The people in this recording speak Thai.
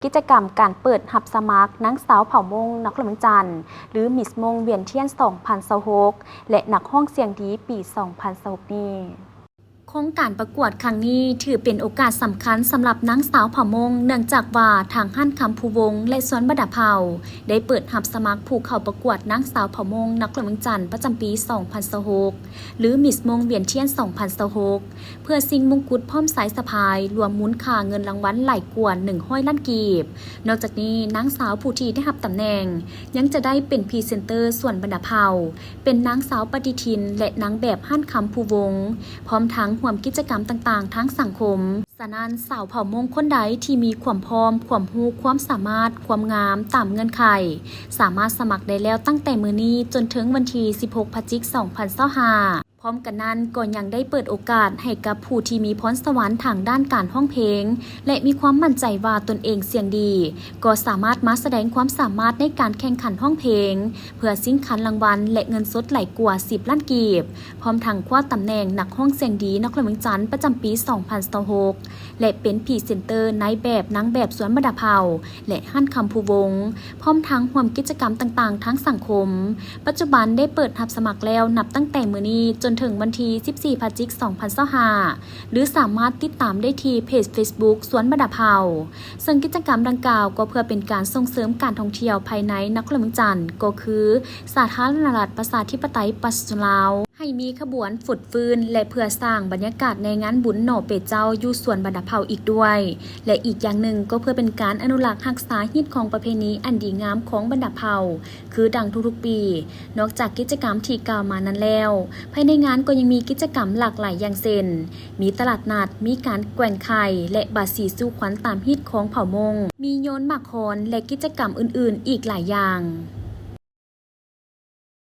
กิจกรรมการเปิดหับสมัครนางสาวเผ่ามงนักเมืองจันทร์หรือมิสมงเวียนเทียน 2026 และนักห้องเสียงดีปี 2026 นี้โครงการประกวดครั้งนี้ถือเป็นโอกาสสำคัญสำหรับนางสาวเผ่ามงเนื่องจากว่าทางฮั่นคำภูวงและสวนบดาเผ่าได้เปิดหับสมัครผู้เข้าประกวดนางสาวเผ่ามงนักเมืองจันทร์ประจำปี 2026 หรือมิสมงเวียนเทียน 2026 เพื่อซิงมงกุฎพร้อมสายสะพายรวมมูลค่าเงินรางวัลหลายกว่า100 ล้านกีบนอกจากนี้นางสาวผู้ที่ได้รับตำแหน่งยังจะได้เป็นพรีเซนเตอร์สวนบดาเผ่าเป็นนางสาวปฏิทินและนางแบบฮั่นคำภูวงพร้อมทั้งร่วมกิจกรรมต่างๆทั้งสังคมฉะนั้นสาวเผ่ามงคนใดที่มีความพร้อมความรู้ความสามารถความงามตามเงื่อนไขสามารถสมัครได้แล้วตั้งแต่มื้อนี้จนถึงวันที่ 16 พฤศจิกายน 2025 พร้อมกันนั้นก็ยังได้เปิดโอกาสให้กับผู้ที่มีพรสวรรค์ทางด้านการร้องเพลงและมีความมั่นใจว่าตนเองเสียงดีก็สามารถมาแสดงความสามารถในการแข่งขันร้องเพลงเพื่อชิงขันรางวัลและเงินสดหลายกว่า10 ล้านกีบพร้อมทั้งคว้าตำแหน่งนักร้องเสียงดีนครเมืองจันทร์ประจำปี 2026 และเป็นพรีเซนเตอร์นายแบบนางแบบสวนบดาเผ่าและฮั่นคำภูวงพร้อมทั้งร่วมกิจกรรมต่างๆทั้งสังคมปัจจุบันได้เปิดรับสมัครแล้วนับตั้งแต่มื้อนี้จนถึงวันที่ 14 พฤศจิกายน 2025 หรือสามารถติดตามได้ที่เพจ Facebook สวนบดาเผ่าซึ่งกิจกรรมดังกล่าวก็เพื่อเป็นการส่งเสริมการท่องเที่ยวภายในนครเมืองจันทร์ก็คือสาธารณรัฐประชาธิปไตยประชาชนลาวให้มีขบวนฝึกฟื้นและเพื่อสร้างบรรยากาศในงานบุญหน่อเป็ดเจ้าอยู่สวนบดาเผ่าอีกด้วยและอีกอย่างหนึ่งก็เพื่อเป็นการอนุรักษ์รักษาฮิตของประเพณีอันดีงามของบรรดาเผ่าคือดังทุกๆปีนอกจากกิจกรรมที่กล่าวมานั้นแล้วภายในงานก็ยังมีกิจกรรมหลากหลายอย่างเช่นมีตลาดนัดมีการแกว่งไข่และบาสีสู่ขวัญตามฮิตของเผ่ามงมีโยนหมากคอนและกิจกรรมอื่นๆอีกหลายอย่าง